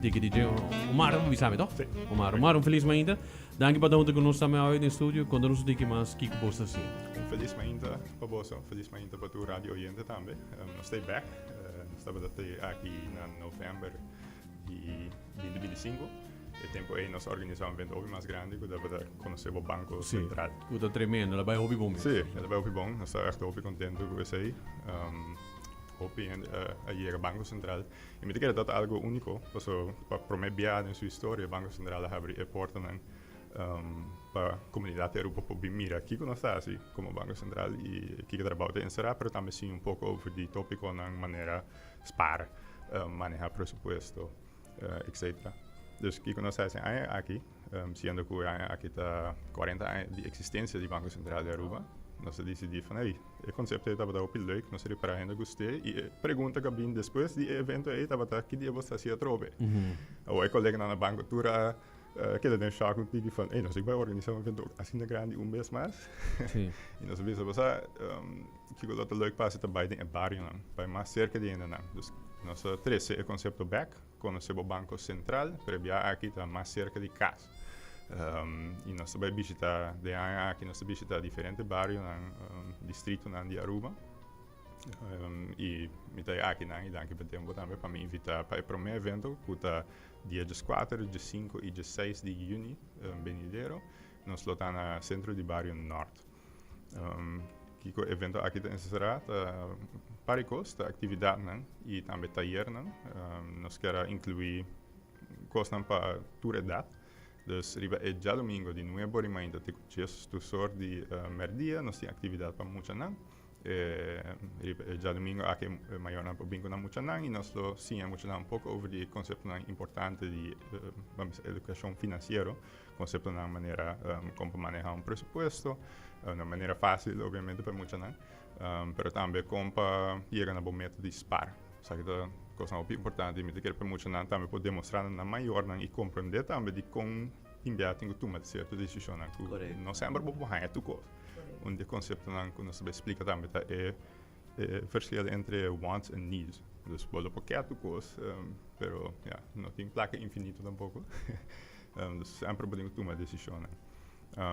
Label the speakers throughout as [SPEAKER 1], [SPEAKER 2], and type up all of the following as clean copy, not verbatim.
[SPEAKER 1] Dikke DJ Omar, vi sabe toch?
[SPEAKER 2] Sì.
[SPEAKER 1] Omar, infelizmente. Danke para onde que nós estamos aí no estúdio, quando nós dique mais Kiko Bosta sim.
[SPEAKER 2] Felizmente para você, felizmente para tu rádio oyente também. Nós estamos back, nós estamos aqui em novembro de 2025. E tempo aí nós organizamos um evento mais grande, que deve conhecer o Banco Central.
[SPEAKER 1] Tudo tremendo, ela vai hobby bom.
[SPEAKER 2] Sim, ela vai hobby bom, nós estamos echt hobby contente com isso aí. Hobby a Banco Central. E me diga dat algo único, para mim bem em sua história, o Banco Central abre portas para a comunidade europeia para mira aqui que nós estamos assim, como Banco Central e aqui que trabalha em Serra, mas também sim pouco over die tópico na maneira sparen, manejar presupuesto, etc. Dus aqui que nós estamos aqui, sendo que aqui está 40 anos de existência do Banco Central de Aruba. Nós decidimos, o conceito estava muito leuk, nós ainda gostei, e a pergunta que vim depois do evento estava que dia você se atrove. O colega na banco tura que ele chaco que van, nós vai organizar evento assim grande mês mais.
[SPEAKER 1] Sim.
[SPEAKER 2] E nós vimos você que o outro leuk passa também em barrio, para mais cerca de ainda não. Dus nós três o conceito back, conhecemos o Banco Central, para aqui está mais cerca de casa. E nós também visitamos aqui nós visitamos diferentes bairros no distrito de Aruba. E me está aqui e danke pelo tempo também para me invitar para o primeiro evento que está dia 4, dia 5 e dia 6 de junho, venidero. Nós estamos no centro do bairro Norte. Que o evento aqui em Serra paricos, atividade e também taller. Nós queremos incluir coisas para toda a idade. Dus já domingo de 9 h ainda tem tu sorte de merdia, nós temos atividade para muita não. Já domingo aqui maior não para bingo na muita não e nós sim muito não pouco over o conceito importante de educação financeira, conceito na maneira como manejar presupuesto, uma maneira fácil obviamente para muita não, mas também como para chegar na bom método de spar. Sabe coisa muito importante, me quer para muito não também pode demonstrar na maior não e compreender também de como enviar tem que tomar certa decisão que não sempre vou ganhar tu coisa. O conceito não que nós explica também é verschil entre wants and needs. Dus pode qualquer tu coisa, pero não tem placa infinito tampouco. Dus sempre podemos tomar decisão.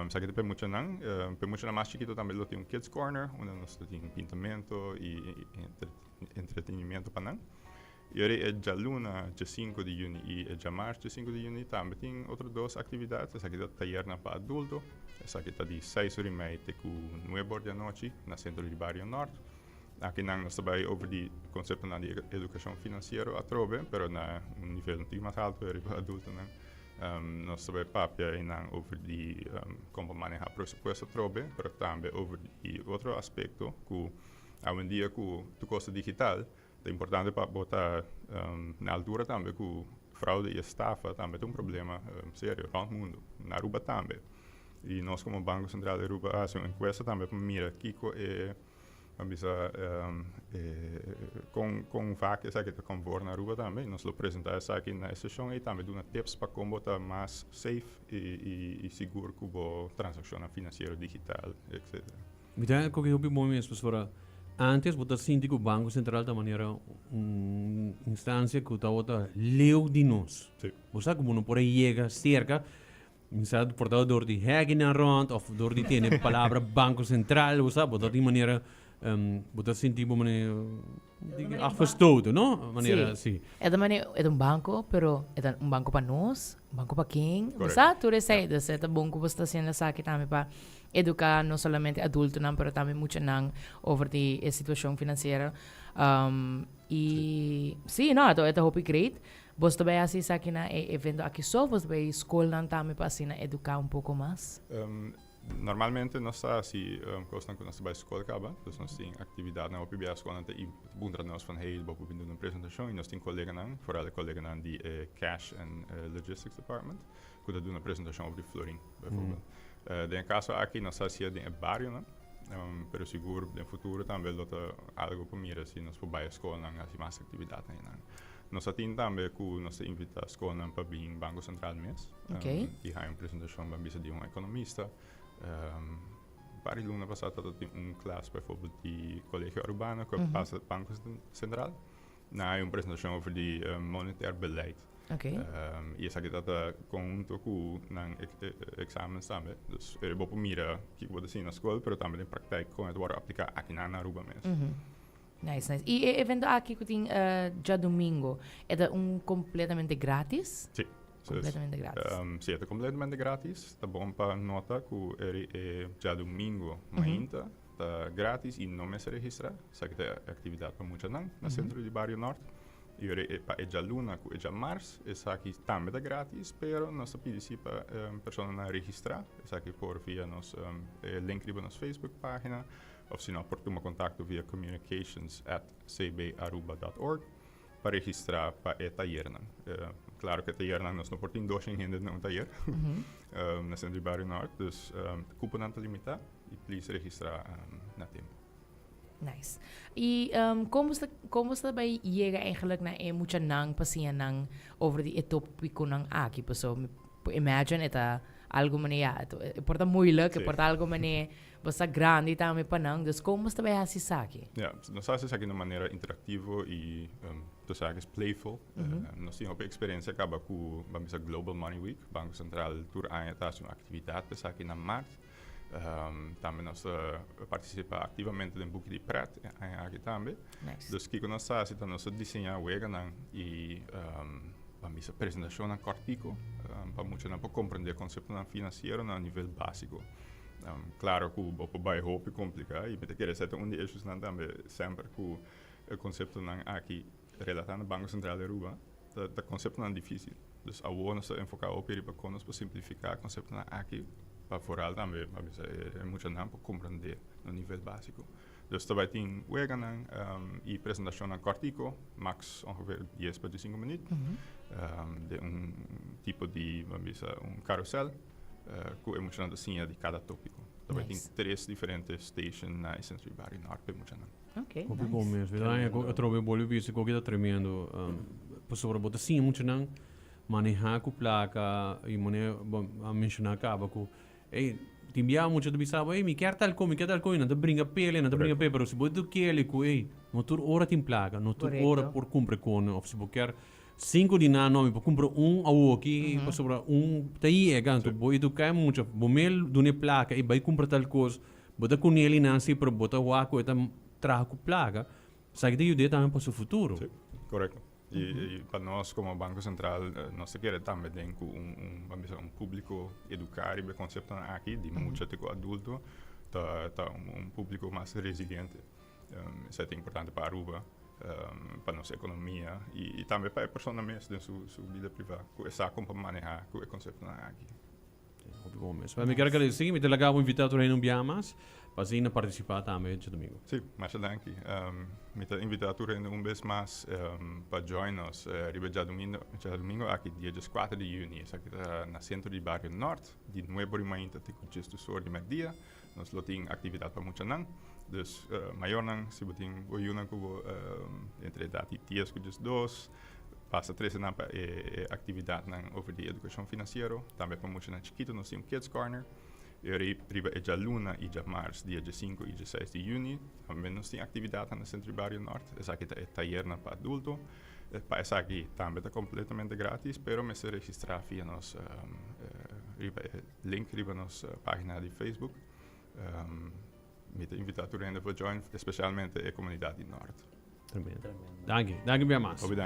[SPEAKER 2] Sabe que para muito não mais chiquito também tem kids corner, onde nós temos pintamento e entretenimento para não. E é já luna, dia 5 de junho e já março, dia 5 de junho, também tem outras duas atividades. Essa aqui é taller para adulto, essa aqui está de 6h30 até 9h da noite, no centro do bairro Norte. Aqui nós trabalhamos over o conceito de educação financeira a trove, mas na nível mais alto para adulto. Nós trabalhamos over como manejar presupuesto a trove, mas também over outro aspecto que, hoje em dia, com a costa digital, é importante para botar na altura também que fraude e estafa também tem problema sério no mundo, na Aruba também. E nós como Banco Central de Aruba fazemos uma encuesta também para mirar Kiko com vaca essa que está com na Aruba também. Nós lo apresentamos aqui na sessão e também damos tips para como botar mais safe e seguro com a transação financeira digital, etc.
[SPEAKER 1] Então, o que eu bom mesmo para antes, você sentiu que o Banco Central da maneira instância que estava leu de nós. Você como não pode chegar cerca, instead portado door die heggen rond of door die tiene a palavra Banco Central, você sabe, de maneira você sentiu uma maneira afastado, não? Maneira
[SPEAKER 3] sim. É da maneira é banco, pero é banco para nós, banco para quem? Você tu recebe, é bom que você está sendo essa aqui também para educar não somente adultos, não, mas também muito não over a situação financeira. E sim, não, é hope great. Você também assim aqui na evento aqui só, você vai escola também para assim educar pouco mais.
[SPEAKER 2] Normalmente nós assim, coisas que nós vai escola acaba, então nós temos atividade na OPB escola e bundra nós van hey, vou fazer uma apresentação e nós temos colega não, vooral colega não de cash and logistics department, que dá uma apresentação sobre flooring, bijvoorbeeld. Den caso aqui nós assim de barrio, não? Pero seguro no futuro também lota algo para mim assim, nós for vai escola não, assim mais atividade não. Nós temos também que nós invita a escola para vir Banco Central mesmo. E há uma apresentação para de economista. Vários anos passados eu tive classe, por exemplo, de colégio urbano que passa Banco Central. Na uma apresentação over de monetair beleid. E essa aqui está conjunto com examen também. Dus er is mira que vou assim na escola, pero também em praktijk com het worden aplicar aqui na Aruba mesmo.
[SPEAKER 3] Nice, nice. E evento aqui que tem já domingo, é completamente grátis?
[SPEAKER 2] Sim.
[SPEAKER 3] Completamente grátis.
[SPEAKER 2] Sim, é completamente grátis. Tá bom para nota que é já domingo, mainta, tá grátis e não me se registrar. Essa aqui é atividade para muita não, no centro de Barrio Norte. E para já luna, que já março, essa aqui também é grátis, pero nós pedimos para pessoa não registrar. Essa aqui por via nos link na nossa Facebook página, ou se não, por tomar contato via communications@cbaruba.org para registrar para o taller. Claro que o taller nós não portamos 200 gente no taller, na centro de Barrio Norte, dus cupo não está limitado e please registrar na tempo.
[SPEAKER 3] Nice. E como você vai chegar eigenlijk na muita nang pasiyan over die etopico ng aki pa so imagine ita algo man ya porta moeilijk porta algo man basta grande também pa nang dus como você vai assisaki.
[SPEAKER 2] Ja, nós fazemos aqui de uma maneira interativa e tu sabes playful. Nós temos uma experiência acaba com a Global Money Week, Banco Central tour aan het uma atividade para aqui na março. Também nós participamos ativamente no book de Prat aqui também.
[SPEAKER 3] Nice.
[SPEAKER 2] Dus que nós fazemos nós desenhar o ega e vamos apresentar um cortico para muitos não compreender o conceito financeiro no nível básico. Claro que o bairro é complicado e me querer ser um dos eixos também sempre com o conceito aqui relatado no Banco Central de Aruba, o conceito não é difícil. Dus agora nós enfocar o para para simplificar o conceito aqui. Para vooral também, é muito não para compreender no nível básico. Dus daarbij tem weganan e apresentação na cortico, max ongeveer 10 para 5 minutos, de tipo de carousel, com é muito assim de cada tópico. Daarbij tem 3 diferentes stations na centro de Barrio Norte, muito não.
[SPEAKER 3] Okay.
[SPEAKER 1] Nice. Bom mesmo. Eu trouxe bolo bicho que está tremendo. Pessoa bota sim muito não manejar com placa e a mencionar acaba com ti abbiamo muito de bisabo mi quer tal come não te brinca pele não te brinca pele pero se você quer ele não tu hora tem placa não tu hora por comprar com ou se você quer 5 de nome para comprar ao aqui para sobrar tá aí é ganto boi tu cai muito bomel dune placa e vai comprar tal coisa bota com ele não se para botar o aquo eta traga com placa sabe que ajuda também para o futuro.
[SPEAKER 2] Sim, correto. E para nós, como Banco Central, nós queremos também ter público educar e o conceito aqui de muito adulto, público mais resiliente. Isso é importante para a Aruba, para a nossa economia e também para a pessoa mesmo, em sua vida privada, como manejar o conceito aqui.
[SPEAKER 1] Bom mesmo. Me quero agradecer, me delegava invitado a não mais, para participar também de domingo.
[SPEAKER 2] Sim, mas danke. Me invitado a vez mais para join-nos já domingo aqui dia 4 de junho, aqui na centro de Barrio Norte, de 9 de manhã até o sol de meio-dia. Nós temos atividade para muitos não. Dus maior não, se você tem o junho entre data e dias com 2. Passa 3 anos para atividade over de educação financeira, também para muitos chiquitos, nós temos Kids Corner. Riba é já luna e já março, dia 5 e 6 de junho. Também nós temos atividade no centro de Barrio Norte. Essa aqui é taller para adulto. Essa aqui também é completamente grátis, pero me se registrar via nossa link riba nossa página de Facebook. Me invitar a join, especialmente a comunidade do Norte.
[SPEAKER 1] Tremendo. Danke bem mais.